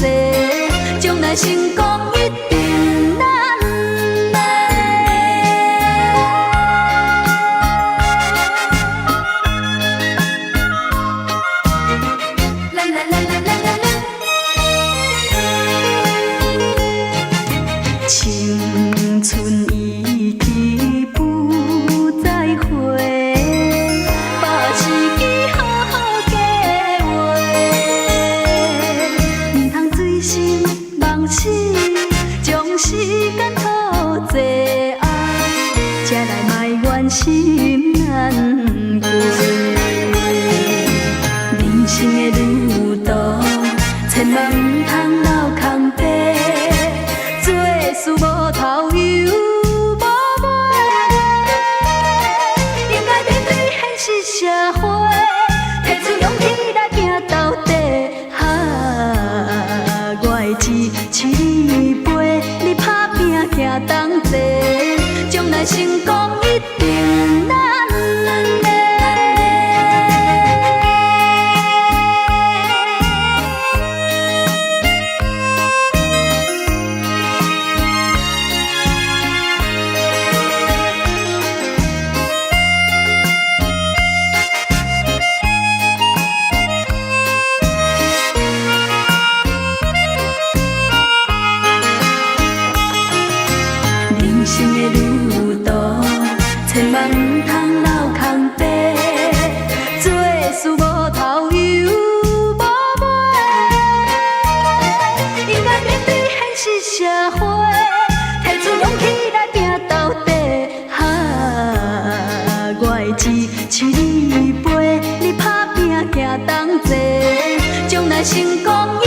坐，将来成功一定咱的。啦啦啦啦啦啦啦，青春已去不再回，把自己好好计划，唔通醉心梦死，将时间拖坐爱，才来埋怨心难过。人生的旅途，千万唔通留空白，做事无头又无尾，应该面对现实社会，提出勇气来行到底。我会支持你陪，你打拼行同齐，将来成功一定咱的。人生的旅途，千万唔通留空白，做事无头又无尾，应该面对现实社会，提出勇气来拼到底。我会支持你陪，你打拼行同齐，将来成功。